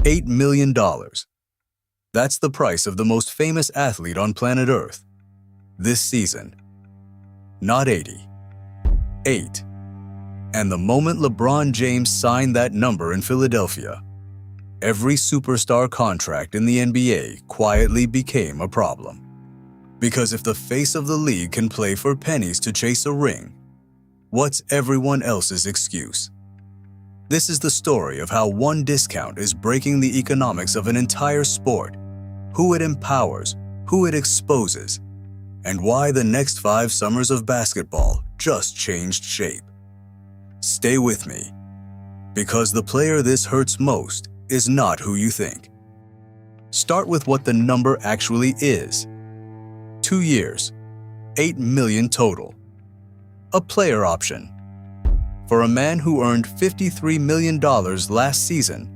$8 million. That's the price of the most famous athlete on planet Earth. This season. Not 80. 8. And the moment LeBron James signed that number in Philadelphia, every superstar contract in the NBA quietly became a problem. Because if the face of the league can play for pennies to chase a ring, what's everyone else's excuse? This is the story of how one discount is breaking the economics of an entire sport, who it empowers, who it exposes, and why the next 5 summers of basketball just changed shape. Stay with me, because the player this hurts most is not who you think. Start with what the number actually is. 2 years, $8 million total. A player option. For a man who earned $53 million last season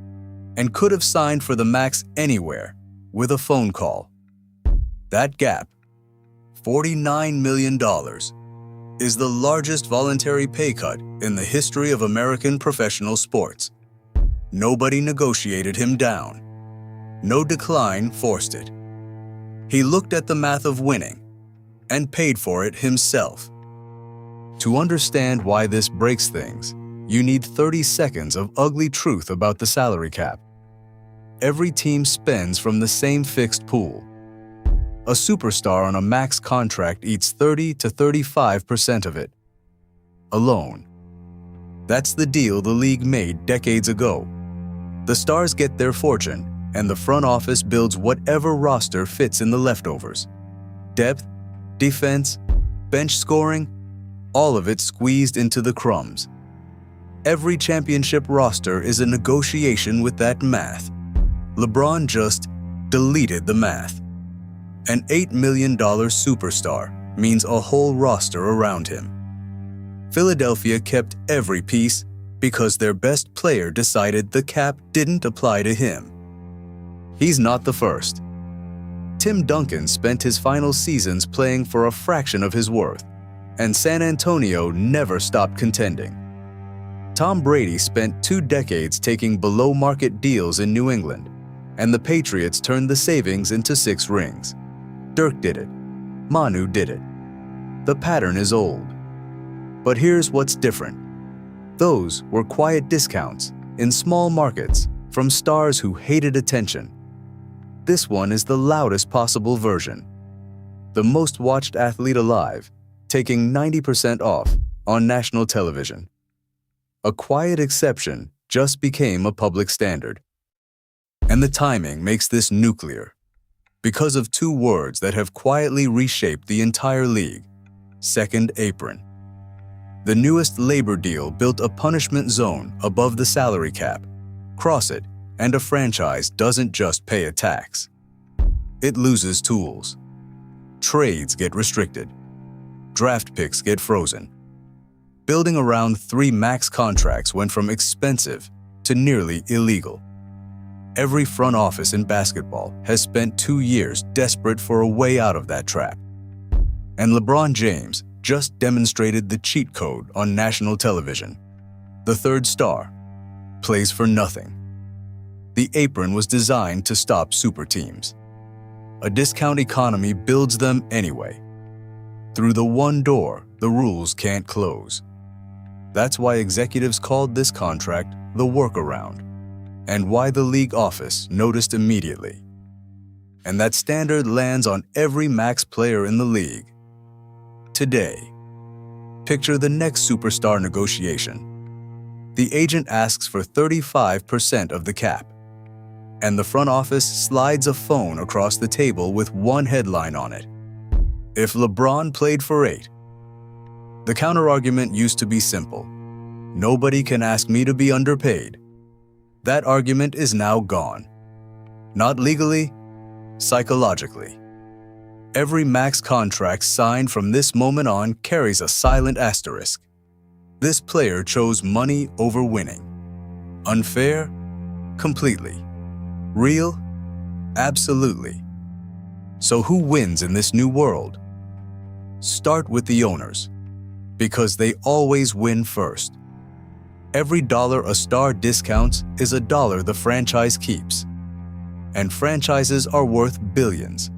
and could have signed for the max anywhere with a phone call. That gap, $49 million, is the largest voluntary pay cut in the history of American professional sports. Nobody negotiated him down. No decline forced it. He looked at the math of winning and paid for it himself. To understand why this breaks things, you need 30 seconds of ugly truth about the salary cap. Every team spends from the same fixed pool. A superstar on a max contract eats 30 to 35% of it. Alone. That's the deal the league made decades ago. The stars get their fortune, and the front office builds whatever roster fits in the leftovers. Depth, defense, bench scoring, all of it squeezed into the crumbs. Every championship roster is a negotiation with that math. LeBron just deleted the math. An $8 million superstar means a whole roster around him. Philadelphia kept every piece because their best player decided the cap didn't apply to him. He's not the first. Tim Duncan spent his final seasons playing for a fraction of his worth, and San Antonio never stopped contending. Tom Brady spent 2 decades taking below-market deals in New England, and the Patriots turned the savings into 6 rings. Dirk did it. Manu did it. The pattern is old. But here's what's different. Those were quiet discounts in small markets from stars who hated attention. This one is the loudest possible version. The most watched athlete alive, taking 90% off on national television. A quiet exception just became a public standard. And the timing makes this nuclear, because of 2 words that have quietly reshaped the entire league: second apron. The newest labor deal built a punishment zone above the salary cap. Cross it, and a franchise doesn't just pay a tax. It loses tools. Trades get restricted. Draft picks get frozen. Building around 3 max contracts went from expensive to nearly illegal. Every front office in basketball has spent 2 years desperate for a way out of that trap. And LeBron James just demonstrated the cheat code on national television. The third star plays for nothing. The apron was designed to stop super teams. A discount economy builds them anyway. Through the one door, the rules can't close. That's why executives called this contract the workaround, and why the league office noticed immediately. And that standard lands on every max player in the league. Today, picture the next superstar negotiation. The agent asks for 35% of the cap, and the front office slides a phone across the table with one headline on it: "If LeBron played for 8. The counterargument used to be simple: nobody can ask me to be underpaid. That argument is now gone. Not legally, psychologically. Every max contract signed from this moment on carries a silent asterisk. This player chose money over winning. Unfair? Completely. Real? Absolutely. So who wins in this new world? Start with the owners, because they always win first. Every dollar a star discounts is a dollar the franchise keeps. And franchises are worth billions.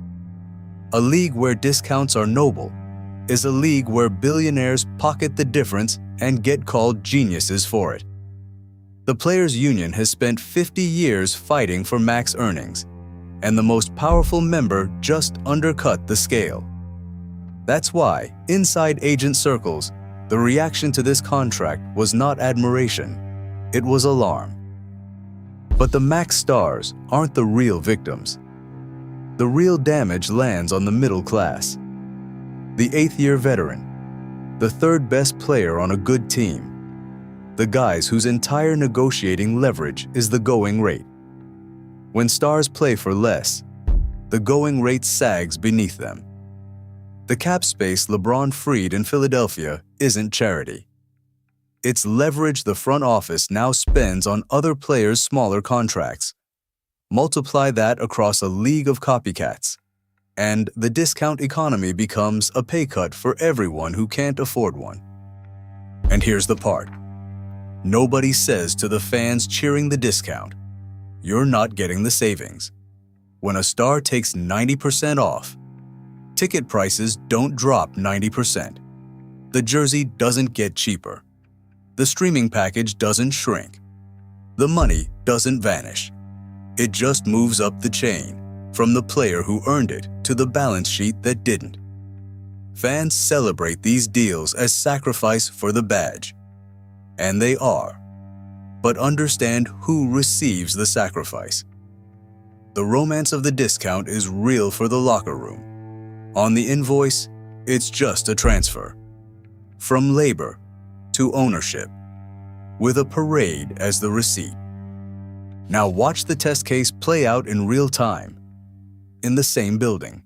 A league where discounts are noble is a league where billionaires pocket the difference and get called geniuses for it. The Players' Union has spent 50 years fighting for max earnings, and the most powerful member just undercut the scale. That's why, inside agent circles, the reaction to this contract was not admiration, it was alarm. But the max stars aren't the real victims. The real damage lands on the middle class. The 8th-year veteran, the third best player on a good team, the guys whose entire negotiating leverage is the going rate. When stars play for less, the going rate sags beneath them. The cap space LeBron freed in Philadelphia isn't charity. It's leverage the front office now spends on other players' smaller contracts. Multiply that across a league of copycats, and the discount economy becomes a pay cut for everyone who can't afford one. And here's the part. Nobody says to the fans cheering the discount, "You're not getting the savings." When a star takes 90% off, ticket prices don't drop 90%. The jersey doesn't get cheaper. The streaming package doesn't shrink. The money doesn't vanish. It just moves up the chain, from the player who earned it to the balance sheet that didn't. Fans celebrate these deals as sacrifice for the badge. And they are. But understand who receives the sacrifice. The romance of the discount is real for the locker room. On the invoice, it's just a transfer. From labor to ownership, with a parade as the receipt. Now watch the test case play out in real time, in the same building.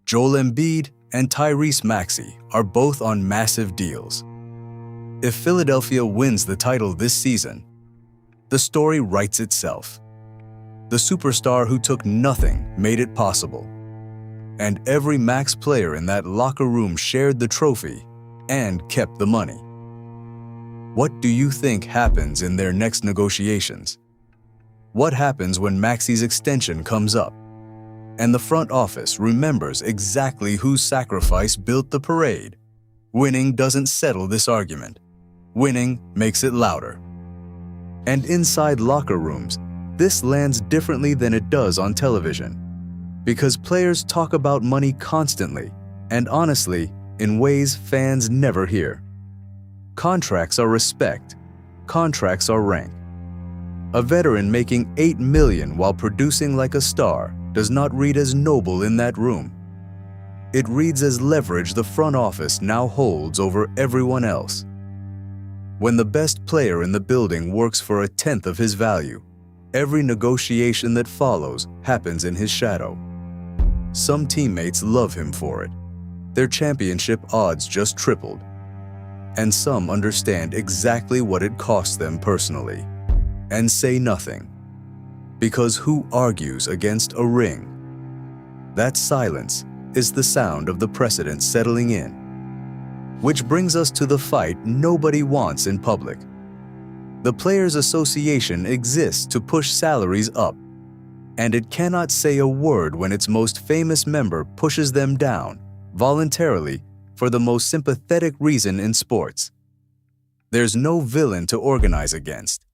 Joel Embiid and Tyrese Maxey are both on massive deals. If Philadelphia wins the title this season, the story writes itself. The superstar who took nothing made it possible. And every max player in that locker room shared the trophy and kept the money. What do you think happens in their next negotiations? What happens when Maxey's extension comes up and the front office remembers exactly whose sacrifice built the parade? Winning doesn't settle this argument. Winning makes it louder. And inside locker rooms, this lands differently than it does on television, because players talk about money constantly and honestly in ways fans never hear. Contracts are respect. Contracts are rank. A veteran making $8 million while producing like a star does not read as noble in that room. It reads as leverage the front office now holds over everyone else. When the best player in the building works for 1/10 of his value, every negotiation that follows happens in his shadow. Some teammates love him for it. Their championship odds just tripled. And some understand exactly what it costs them personally and say nothing. Because who argues against a ring? That silence is the sound of the precedent settling in. Which brings us to the fight nobody wants in public. The Players Association exists to push salaries up, and it cannot say a word when its most famous member pushes them down, voluntarily, for the most sympathetic reason in sports. There's no villain to organize against.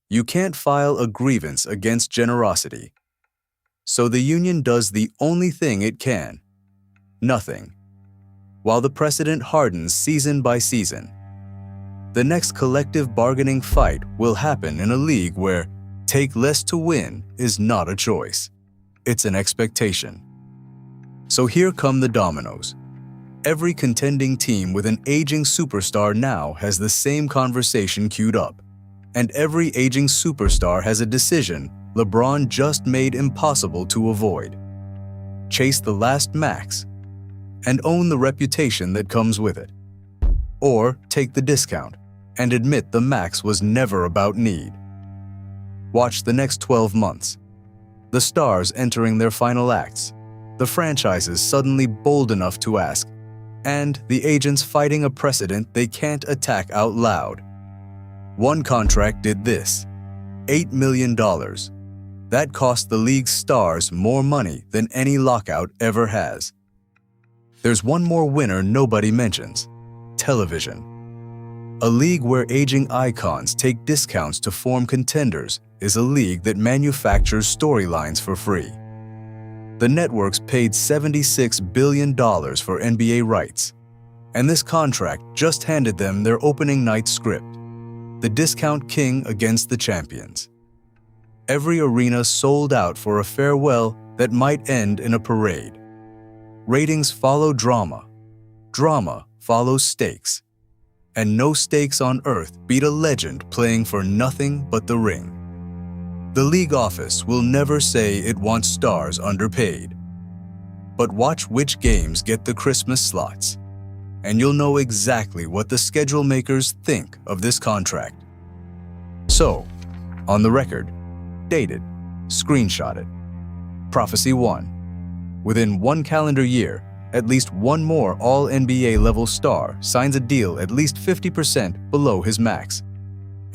You can't file a grievance against generosity. So the union does the only thing it can: nothing. While the precedent hardens season by season, the next collective bargaining fight will happen in a league where take less to win is not a choice. It's an expectation. So here come the dominoes. Every contending team with an aging superstar now has the same conversation queued up. And every aging superstar has a decision LeBron just made impossible to avoid. Chase the last max and own the reputation that comes with it. Or take the discount and admit the max was never about need. Watch the next 12 months. The stars entering their final acts, the franchises suddenly bold enough to ask, and the agents fighting a precedent they can't attack out loud. One contract did this: $8 million. That cost the league's stars more money than any lockout ever has. There's one more winner nobody mentions: television. A league where aging icons take discounts to form contenders is a league that manufactures storylines for free. The networks paid $76 billion for NBA rights, and this contract just handed them their opening night script: the discount king against the champions. Every arena sold out for a farewell that might end in a parade. Ratings follow drama. Drama follows stakes. And no stakes on earth beat a legend playing for nothing but the ring. The league office will never say it wants stars underpaid. But watch which games get the Christmas slots, and you'll know exactly what the schedule makers think of this contract. So, on the record, date it, screenshot it. Prophecy 1. Within one calendar year, at least one more All-NBA level star signs a deal at least 50% below his max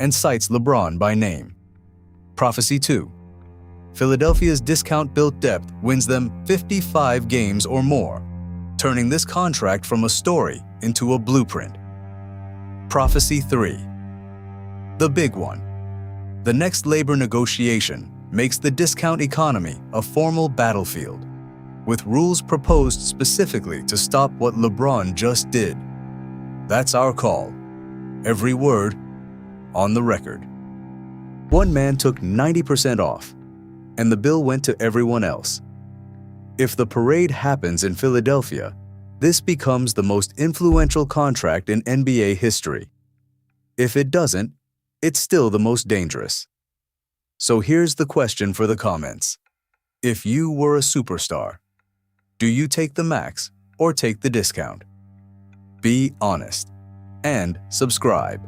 and cites LeBron by name. Prophecy 2. Philadelphia's discount-built depth wins them 55 games or more, turning this contract from a story into a blueprint. Prophecy 3. The big one. The next labor negotiation makes the discount economy a formal battlefield, with rules proposed specifically to stop what LeBron just did. That's our call. Every word on the record. One man took 90% off, and the bill went to everyone else. If the parade happens in Philadelphia, this becomes the most influential contract in NBA history. If it doesn't, it's still the most dangerous. So here's the question for the comments. If you were a superstar, do you take the max or take the discount? Be honest and subscribe.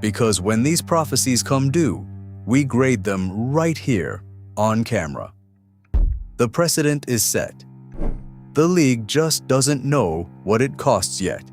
Because when these prophecies come due, we grade them right here on camera. The precedent is set. The league just doesn't know what it costs yet.